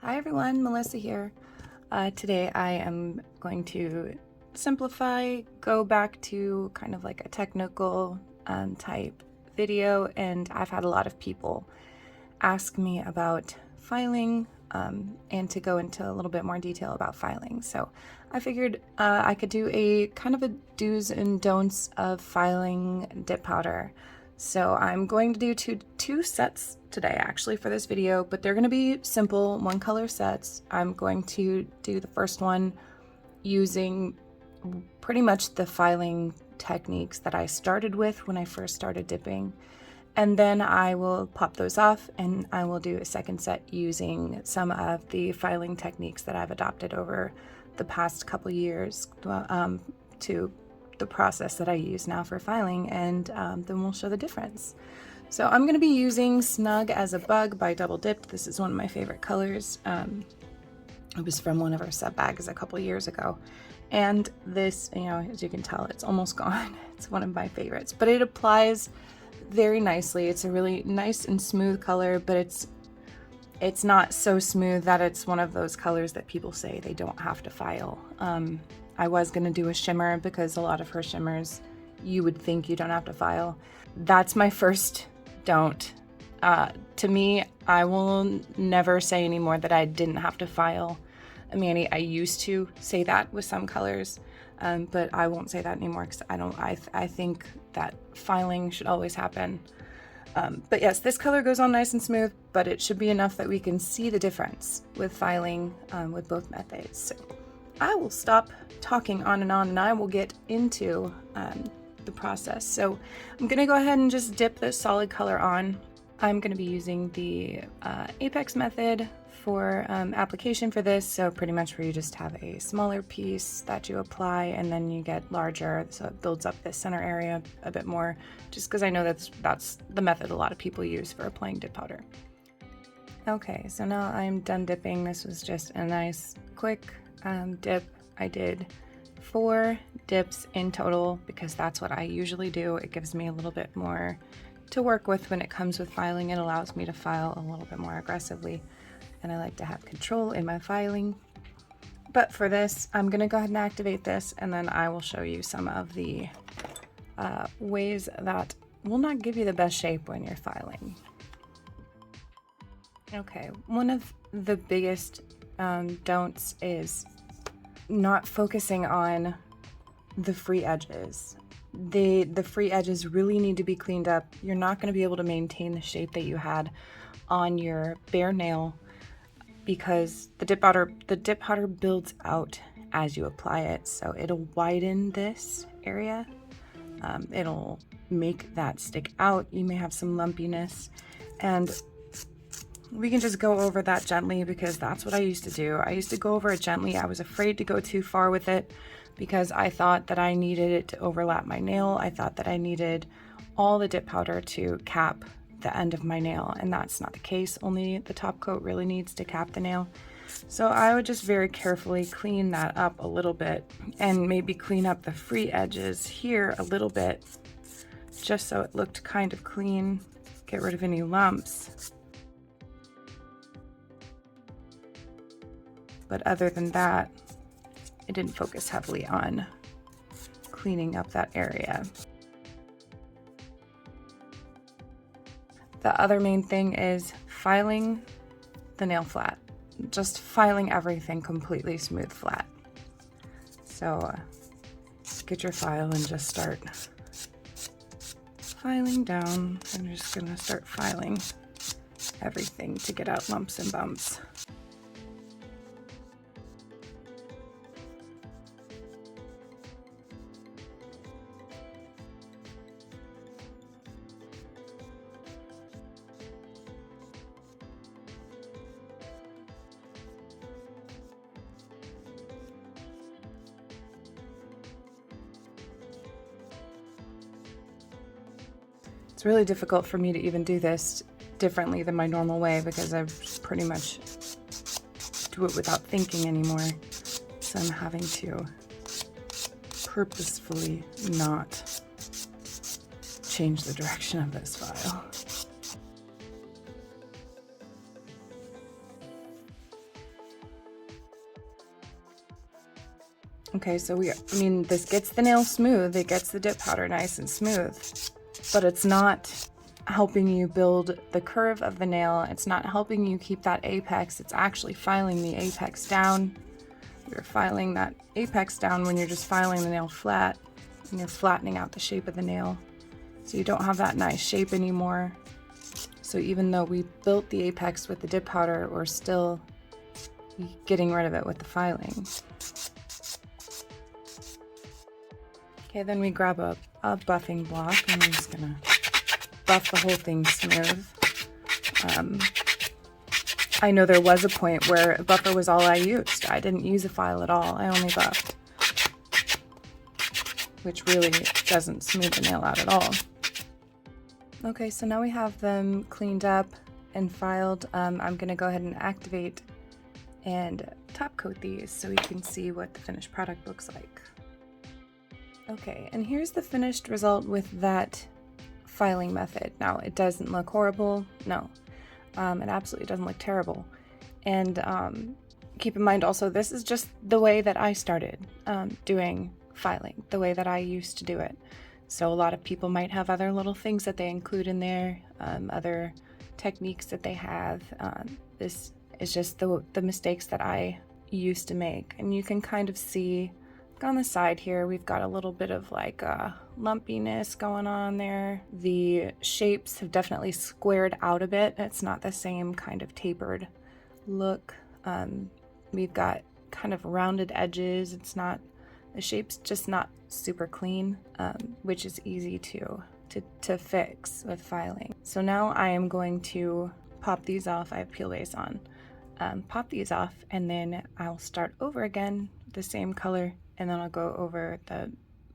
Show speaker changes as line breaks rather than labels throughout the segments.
Hi everyone, Melissa here. Today I am going to simplify, go back to kind of like a technical type video, and I've had a lot of people ask me about filing and to go into a little bit more detail about filing. So I figured I could do a kind of a do's and don'ts of filing dip powder. So I'm going to do two sets today actually for this video, but they're going to be simple one color sets. I'm going to do the first one using pretty much the filing techniques that I started with when I first started dipping. And then I will pop those off and I will do a second set using some of the filing techniques that I've adopted over the past couple years to the process that I use now for filing, and then we'll show the difference. So I'm going to be using Snug as a Bug by Dipp'd. This is one of my favorite colors. It was from one of our sub bags a couple years ago. And this, as you can tell, it's almost gone. It's one of my favorites, but it applies very nicely. It's a really nice and smooth color, but it's not so smooth that it's one of those colors that people say they don't have to file. I was going to do a shimmer because a lot of her shimmers you would think you don't have to file. That's my first don't. To me, I will never say anymore that I didn't have to file a mani. I used to say that with some colors, but I won't say that anymore because I think that filing should always happen. But yes, this color goes on nice and smooth, but it should be enough that we can see the difference with filing with both methods. So I will stop talking on and I will get into the process. So I'm going to go ahead and just dip this solid color on. I'm going to be using the Apex method for application for this, so pretty much where you just have a smaller piece that you apply and then you get larger, so it builds up this center area a bit more, just because I know that's the method a lot of people use for applying dip powder. Okay, so now I'm done dipping. This was just a nice quick dip. I did 4 dips in total because that's what I usually do. It gives me a little bit more to work with when it comes with filing. It allows me to file a little bit more aggressively, and I like to have control in my filing. But for this, I'm going to go ahead and activate this, and then I will show you some of the ways that will not give you the best shape when you're filing. Okay, one of the biggest don'ts is not focusing on the free edges. The free edges really need to be cleaned up. You're not going to be able to maintain the shape that you had on your bare nail because the dip powder builds out as you apply it. So it'll widen this area. It'll make that stick out. You may have some lumpiness, and we can just go over that gently because that's what I used to do. I used to go over it gently. I was afraid to go too far with it because I thought that I needed it to overlap my nail. I thought that I needed all the dip powder to cap the end of my nail, and that's not the case. Only the top coat really needs to cap the nail. So I would just very carefully clean that up a little bit and maybe clean up the free edges here a little bit just so it looked kind of clean. Get rid of any lumps. But other than that, I didn't focus heavily on cleaning up that area. The other main thing is filing the nail flat. Just filing everything completely smooth flat. So get your file and just start filing down. I'm just gonna start filing everything to get out lumps and bumps. It's really difficult for me to even do this differently than my normal way because I pretty much do it without thinking anymore. So I'm having to purposefully not change the direction of this file. Okay, so I mean, this gets the nail smooth, it gets the dip powder nice and smooth, but it's not helping you build the curve of the nail. It's not helping you keep that apex. It's actually filing the apex down. You're filing that apex down when you're just filing the nail flat, and you're flattening out the shape of the nail. So you don't have that nice shape anymore. So even though we built the apex with the dip powder, we're still getting rid of it with the filing. Okay, then we grab a buffing block, and I'm just gonna buff the whole thing smooth. I know there was a point where a buffer was all I used. I didn't use a file at all, I only buffed, which really doesn't smooth the nail out at all. Okay, so now we have them cleaned up and filed. I'm gonna go ahead and activate and top coat these so we can see what the finished product looks like. Okay, and here's the finished result with that filing method. Now, it doesn't look horrible, no. It absolutely doesn't look terrible. And keep in mind also, this is just the way that I started doing filing, the way that I used to do it. So a lot of people might have other little things that they include in there, other techniques that they have. This is just the mistakes that I used to make. And you can kind of see on the side here, we've got a little bit of like lumpiness going on there. The shapes have definitely squared out a bit. It's not the same kind of tapered look. We've got kind of rounded edges. The shape's just not super clean, which is easy to fix with filing. So now I am going to pop these off. I have peel base on. Pop these off, and then I'll start over again, the same color, and then I'll go over the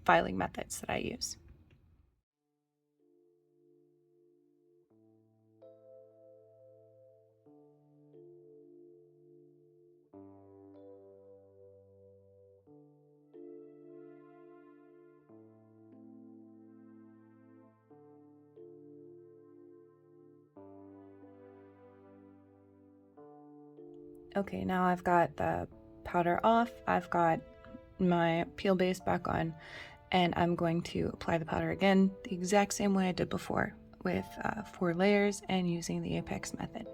filing methods that I use. Okay, now I've got the powder off, I've got my peel base back on, and I'm going to apply the powder again the exact same way I did before, with 4 layers and using the apex method.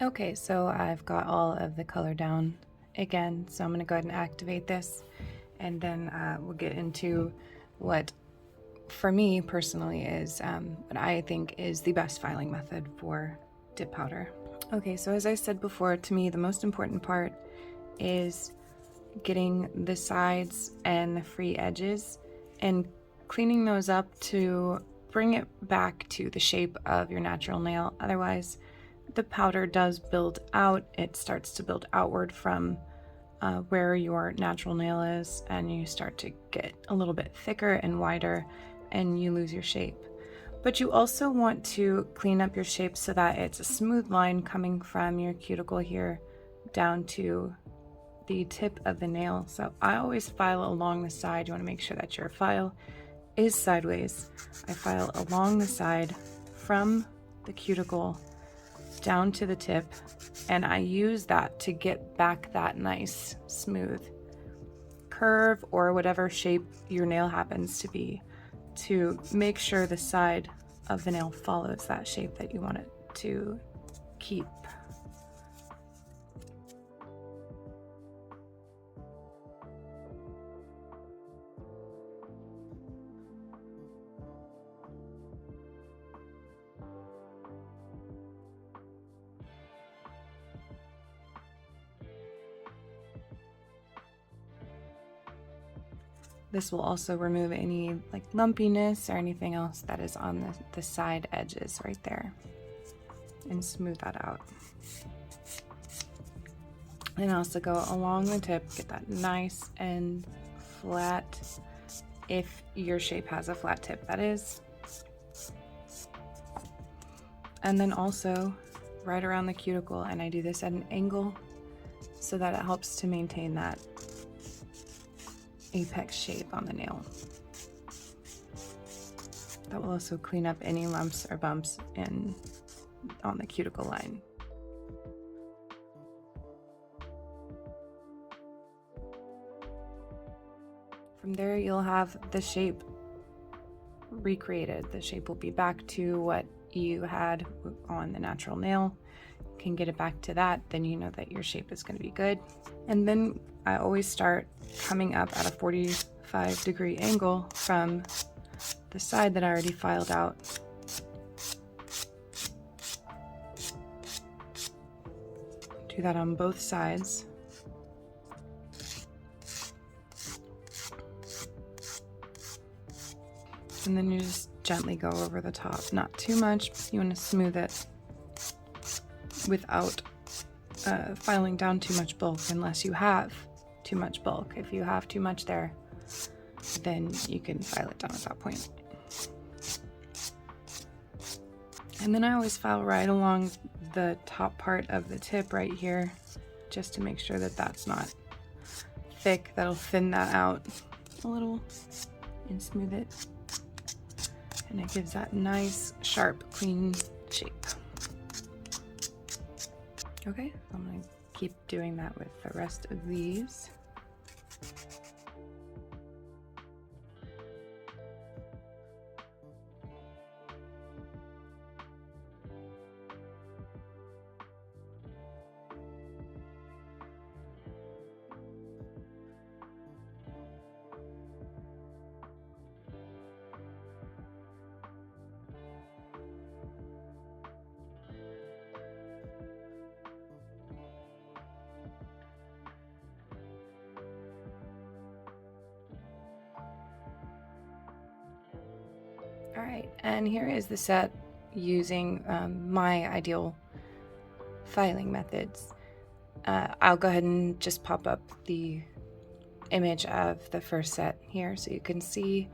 Okay, so I've got all of the color down again, so I'm going to go ahead and activate this, and then we'll get into what, for me personally, is what I think is the best filing method for dip powder. Okay, so as I said before, to me the most important part is getting the sides and the free edges and cleaning those up to bring it back to the shape of your natural nail. Otherwise, the powder does build out. It starts to build outward from where your natural nail is, and you start to get a little bit thicker and wider, and you lose your shape. But you also want to clean up your shape so that it's a smooth line coming from your cuticle here down to the tip of the nail. So I always file along the side. You want to make sure that your file is sideways. I file along the side from the cuticle down to the tip, and I use that to get back that nice smooth curve or whatever shape your nail happens to be, to make sure the side of the nail follows that shape that you want it to keep. This will also remove any like lumpiness or anything else that is on the side edges right there, and smooth that out. And also go along the tip, get that nice and flat, if your shape has a flat tip, that is. And then also right around the cuticle, and I do this at an angle so that it helps to maintain that apex shape on the nail. That will also clean up any lumps or bumps on the cuticle line. From there, you'll have the shape recreated. The shape will be back to what you had on the natural nail. You can get it back to that, then you know that your shape is going to be good. And then I always start coming up at a 45-degree angle from the side that I already filed out. Do that on both sides. And then you just gently go over the top. Not too much. You want to smooth it without filing down too much bulk unless you have too much bulk. If you have too much there, then you can file it down at that point. And then I always file right along the top part of the tip right here, just to make sure that that's not thick. That'll thin that out a little and smooth it. And it gives that nice, sharp, clean shape. Okay, I'm gonna keep doing that with the rest of these. All right, and here is the set using my ideal filing methods. I'll go ahead and just pop up the image of the first set here so you can see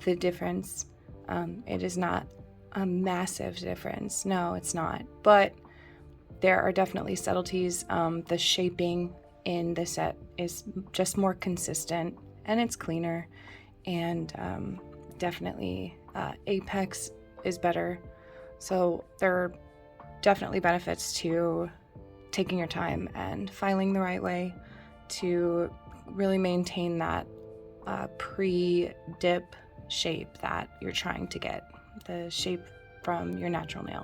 the difference. It is not a massive difference. No, it's not. But there are definitely subtleties. The shaping in the set is just more consistent and it's cleaner, and definitely apex is better. So there are definitely benefits to taking your time and filing the right way to really maintain that pre-dip shape that you're trying to get, the shape from your natural nail.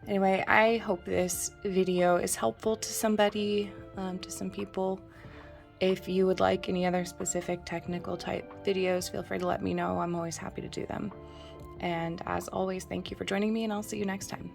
Anyway, I hope this video is helpful to somebody, to some people. If you would like any other specific technical type videos, feel free to let me know. I'm always happy to do them. And as always, thank you for joining me, and I'll see you next time.